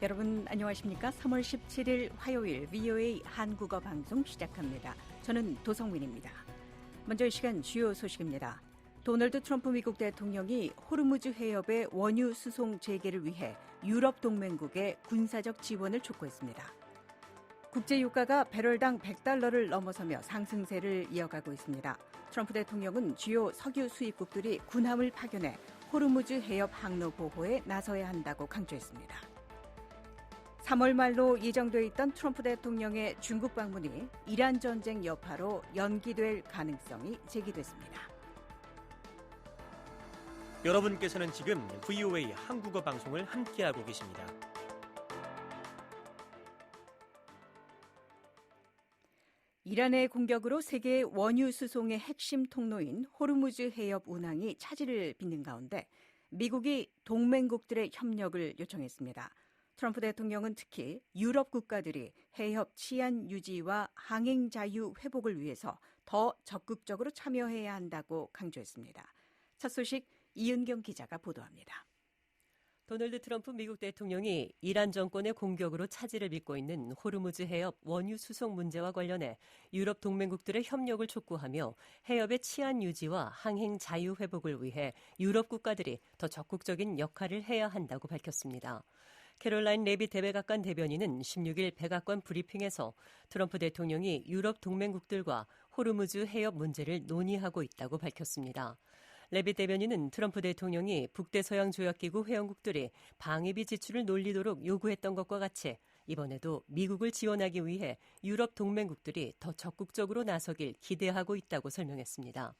여러분 안녕하십니까? 3월 17일 화요일 VOA 한국어 방송 시작합니다. 저는 도성민입니다. 먼저 이 시간 주요 소식입니다. 도널드 트럼프 미국 대통령이 호르무즈 해협의 원유 수송 재개를 위해 유럽 동맹국의 군사적 지원을 촉구했습니다. 국제유가가 배럴당 $100를 넘어서며 상승세를 이어가고 있습니다. 트럼프 대통령은 주요 석유 수입국들이 군함을 파견해 호르무즈 해협 항로 보호에 나서야 한다고 강조했습니다. 3월 말로 예정돼 있던 트럼프 대통령의 중국 방문이 이란 전쟁 여파로 연기될 가능성이 제기됐습니다. 여러분께서는 지금 VOA 한국어 방송을 함께하고 계십니다. 이란의 공격으로 세계 원유 수송의 핵심 통로인 호르무즈 해협 운항이 차질을 빚는 가운데 미국이 동맹국들의 협력을 요청했습니다. 트럼프 대통령은 특히 유럽 국가들이 해협 치안 유지와 항행 자유 회복을 위해서 더 적극적으로 참여해야 한다고 강조했습니다. 첫 소식 이은경 기자가 보도합니다. 도널드 트럼프 미국 대통령이 이란 정권의 공격으로 차질을 빚고 있는 호르무즈 해협 원유 수송 문제와 관련해 유럽 동맹국들의 협력을 촉구하며 해협의 치안 유지와 항행 자유 회복을 위해 유럽 국가들이 더 적극적인 역할을 해야 한다고 밝혔습니다. 캐롤라인 레빗 대백악관 대변인은 16일 백악관 브리핑에서 트럼프 대통령이 유럽 동맹국들과 호르무즈 해협 문제를 논의하고 있다고 밝혔습니다. 레빗 대변인은 트럼프 대통령이 북대서양 조약기구 회원국들이 방위비 지출을 놀리도록 요구했던 것과 같이 이번에도 미국을 지원하기 위해 유럽 동맹국들이 더 적극적으로 나서길 기대하고 있다고 설명했습니다.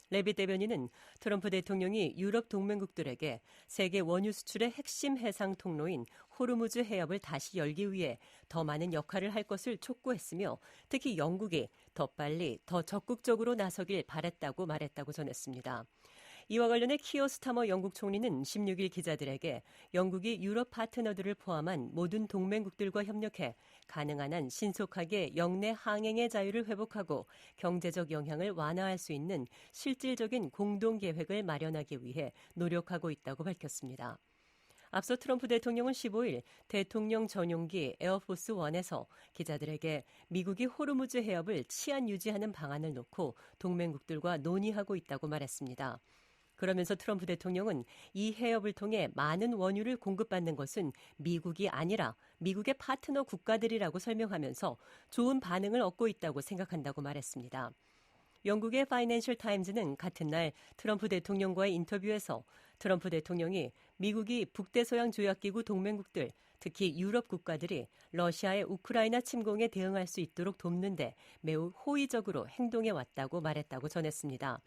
레빗 대변인은 트럼프 대통령이 유럽 동맹국들에게 세계 원유 수출의 핵심 해상 통로인 호르무즈 해협을 다시 열기 위해 더 많은 역할을 할 것을 촉구했으며 특히 영국이 더 빨리 더 적극적으로 나서길 바랬다고 말했다고 전했습니다. 이와 관련해 키어 스타머 영국 총리는 16일 기자들에게 영국이 유럽 파트너들을 포함한 모든 동맹국들과 협력해 가능한 한 신속하게 영내 항행의 자유를 회복하고 경제적 영향을 완화할 수 있는 실질적인 공동 계획을 마련하기 위해 노력하고 있다고 밝혔습니다. 앞서 트럼프 대통령은 15일 대통령 전용기 에어포스 1에서 기자들에게 미국이 호르무즈 해협을 치안 유지하는 방안을 놓고 동맹국들과 논의하고 있다고 말했습니다. 그러면서 트럼프 대통령은 이 해협을 통해 많은 원유를 공급받는 것은 미국이 아니라 미국의 파트너 국가들이라고 설명하면서 좋은 반응을 얻고 있다고 생각한다고 말했습니다. 영국의 파이낸셜 타임즈는 같은 날 트럼프 대통령과의 인터뷰에서 트럼프 대통령이 미국이 북대서양 조약기구 동맹국들, 특히 유럽 국가들이 러시아의 우크라이나 침공에 대응할 수 있도록 돕는데 매우 호의적으로 행동해 왔다고 말했다고 전했습니다.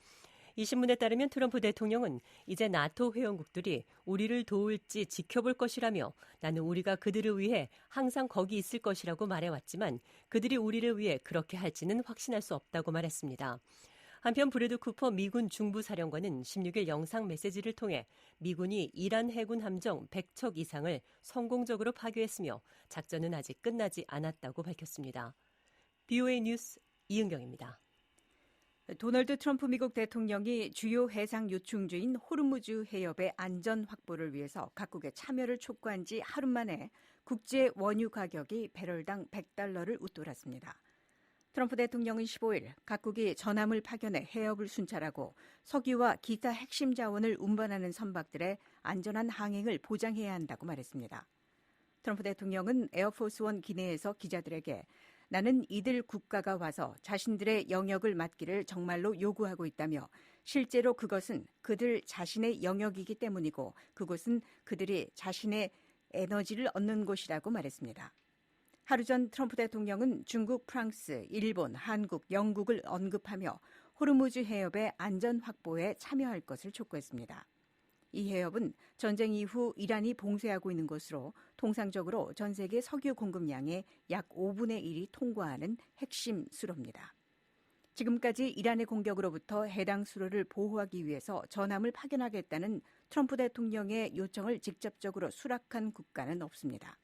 이 신문에 따르면 트럼프 대통령은 이제 나토 회원국들이 우리를 도울지 지켜볼 것이라며 나는 우리가 그들을 위해 항상 거기 있을 것이라고 말해왔지만 그들이 우리를 위해 그렇게 할지는 확신할 수 없다고 말했습니다. 한편 브래드 쿠퍼 미군 중부사령관은 16일 영상 메시지를 통해 미군이 이란 해군 함정 100척 이상을 성공적으로 파괴했으며 작전은 아직 끝나지 않았다고 밝혔습니다. VOA 뉴스 이은경입니다. 도널드 트럼프 미국 대통령이 주요 해상 요충지인 호르무즈 해협의 안전 확보를 위해서 각국의 참여를 촉구한 지 하루 만에 국제 원유 가격이 배럴당 $100를 웃돌았습니다. 트럼프 대통령은 15일 각국이 전함을 파견해 해협을 순찰하고 석유와 기타 핵심 자원을 운반하는 선박들의 안전한 항행을 보장해야 한다고 말했습니다. 트럼프 대통령은 에어포스 1 기내에서 기자들에게 나는 이들 국가가 와서 자신들의 영역을 맡기를 정말로 요구하고 있다며 실제로 그것은 그들 자신의 영역이기 때문이고 그곳은 그들이 자신의 에너지를 얻는 곳이라고 말했습니다. 하루 전 트럼프 대통령은 중국, 프랑스, 일본, 한국, 영국을 언급하며 호르무즈 해협의 안전 확보에 참여할 것을 촉구했습니다. 이 해협은 전쟁 이후 이란이 봉쇄하고 있는 곳으로 통상적으로 전 세계 석유 공급량의 약 5분의 1이 통과하는 핵심 수로입니다. 지금까지 이란의 공격으로부터 해당 수로를 보호하기 위해서 전함을 파견하겠다는 트럼프 대통령의 요청을 직접적으로 수락한 국가는 없습니다.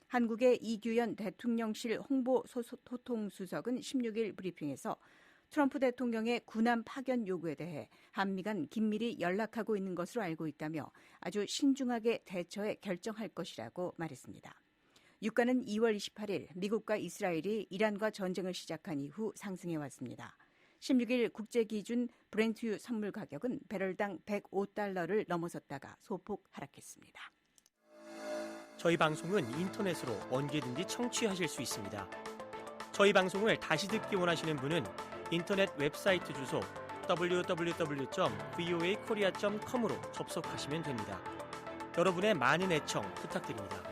한국의 이규현 대통령실 홍보소통수석은 16일 브리핑에서 트럼프 대통령의 군함 파견 요구에 대해 한미 간 긴밀히 연락하고 있는 것으로 알고 있다며 아주 신중하게 대처해 결정할 것이라고 말했습니다. 유가는 2월 28일 미국과 이스라엘이 이란과 전쟁을 시작한 이후 상승해 왔습니다. 16일 국제기준 브렌트유 선물 가격은 배럴당 105달러를 넘어섰다가 소폭 하락했습니다. 저희 방송은 인터넷으로 언제든지 청취하실 수 있습니다. 저희 방송을 다시 듣기 원하시는 분은 인터넷 웹사이트 주소 www.voakorea.com으로 접속하시면 됩니다. 여러분의 많은 애청 부탁드립니다.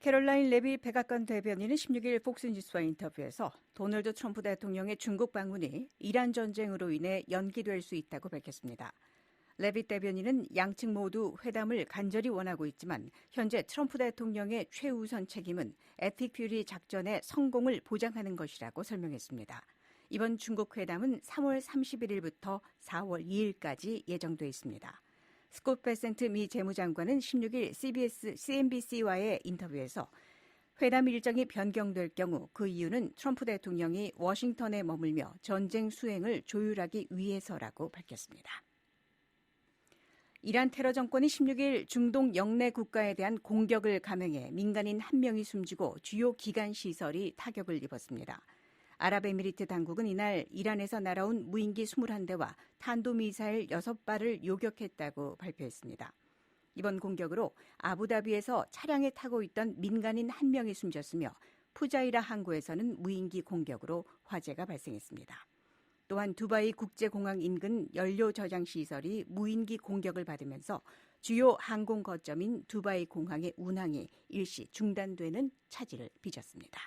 캐롤라인 레비 백악관 대변인은 16일 폭스뉴스와 인터뷰에서 도널드 트럼프 대통령의 중국 방문이 이란 전쟁으로 인해 연기될 수 있다고 밝혔습니다. 레비 대변인은 양측 모두 회담을 간절히 원하고 있지만 현재 트럼프 대통령의 최우선 책임은 에픽 퓨리 작전의 성공을 보장하는 것이라고 설명했습니다. 이번 중국 회담은 3월 31일부터 4월 2일까지 예정돼 있습니다. 스콧 베센트 미 재무장관은 16일 CNBC와의 인터뷰에서 회담 일정이 변경될 경우 그 이유는 트럼프 대통령이 워싱턴에 머물며 전쟁 수행을 조율하기 위해서라고 밝혔습니다. 이란 테러 정권이 16일 중동 영내 국가에 대한 공격을 감행해 민간인 1명이 숨지고 주요 기관 시설이 타격을 입었습니다. 아랍에미리트 당국은 이날 이란에서 날아온 무인기 21대와 탄도미사일 6발을 요격했다고 발표했습니다. 이번 공격으로 아부다비에서 차량에 타고 있던 민간인 1명이 숨졌으며 푸자이라 항구에서는 무인기 공격으로 화재가 발생했습니다. 또한 두바이 국제공항 인근 연료 저장 시설이 무인기 공격을 받으면서 주요 항공 거점인 두바이 공항의 운항이 일시 중단되는 차질을 빚었습니다.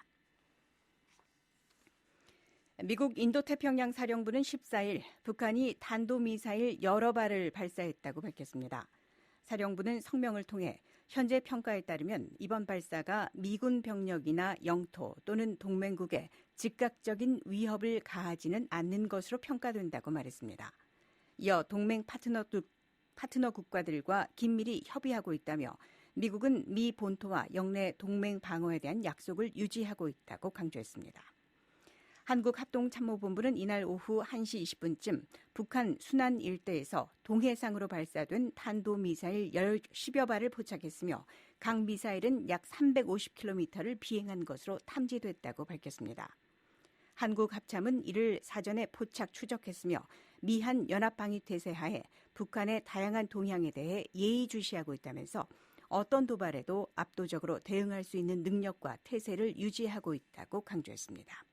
미국 인도태평양 사령부는 14일 북한이 탄도미사일 여러 발을 발사했다고 밝혔습니다. 사령부는 성명을 통해 현재 평가에 따르면 이번 발사가 미군 병력이나 영토 또는 동맹국에 즉각적인 위협을 가하지는 않는 것으로 평가된다고 말했습니다. 이어 동맹 파트너 국가들과 긴밀히 협의하고 있다며 미국은 미 본토와 영내 동맹 방어에 대한 약속을 유지하고 있다고 강조했습니다. 한국합동참모본부는 이날 오후 1시 20분쯤 북한 순안 일대에서 동해상으로 발사된 탄도미사일 10여 발을 포착했으며 각 미사일은 약 350km를 비행한 것으로 탐지됐다고 밝혔습니다. 한국합참은 이를 사전에 포착 추적했으며 미한 연합방위태세 하에 북한의 다양한 동향에 대해 예의주시하고 있다면서 어떤 도발에도 압도적으로 대응할 수 있는 능력과 태세를 유지하고 있다고 강조했습니다.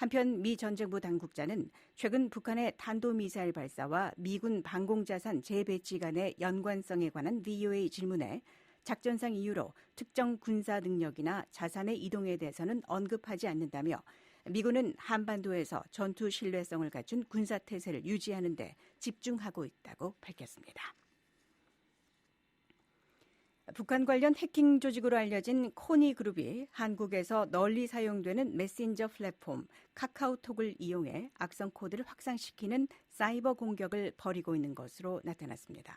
한편 미 전쟁부 당국자는 최근 북한의 탄도미사일 발사와 미군 방공자산 재배치 간의 연관성에 관한 VOA 질문에 작전상 이유로 특정 군사 능력이나 자산의 이동에 대해서는 언급하지 않는다며 미군은 한반도에서 전투 신뢰성을 갖춘 군사태세를 유지하는 데 집중하고 있다고 밝혔습니다. 북한 관련 해킹 조직으로 알려진 코니 그룹이 한국에서 널리 사용되는 메신저 플랫폼 카카오톡을 이용해 악성 코드를 확산시키는 사이버 공격을 벌이고 있는 것으로 나타났습니다.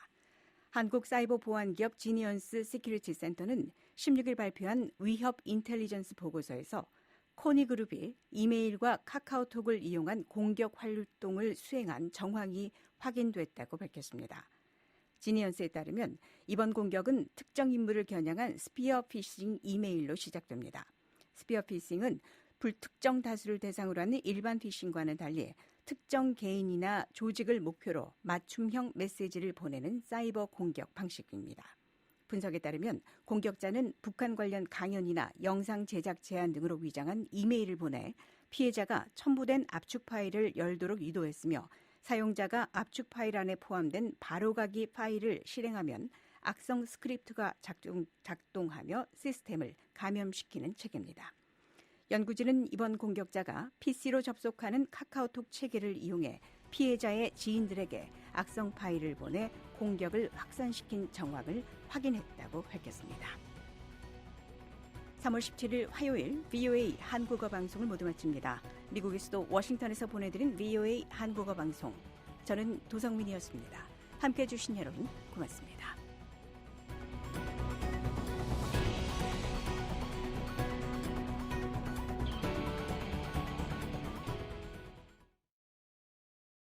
한국 사이버 보안 기업 지니언스 시큐리티 센터는 16일 발표한 위협 인텔리전스 보고서에서 코니 그룹이 이메일과 카카오톡을 이용한 공격 활동을 수행한 정황이 확인됐다고 밝혔습니다. 지니언스에 따르면 이번 공격은 특정 인물을 겨냥한 스피어 피싱 이메일로 시작됩니다. 스피어 피싱은 불특정 다수를 대상으로 하는 일반 피싱과는 달리 특정 개인이나 조직을 목표로 맞춤형 메시지를 보내는 사이버 공격 방식입니다. 분석에 따르면 공격자는 북한 관련 강연이나 영상 제작 제안 등으로 위장한 이메일을 보내 피해자가 첨부된 압축 파일을 열도록 유도했으며 사용자가 압축 파일 안에 포함된 바로가기 파일을 실행하면 악성 스크립트가 작동하며 시스템을 감염시키는 체계입니다. 연구진은 이번 공격자가 PC로 접속하는 카카오톡 체계를 이용해 피해자의 지인들에게 악성 파일을 보내 공격을 확산시킨 정황을 확인했다고 밝혔습니다. 3월 17일 화요일 VOA 한국어 방송을 모두 마칩니다. 미국의 수도 워싱턴에서 보내드린 VOA 한국어 방송. 저는 도성민이었습니다. 함께해 주신 여러분 고맙습니다.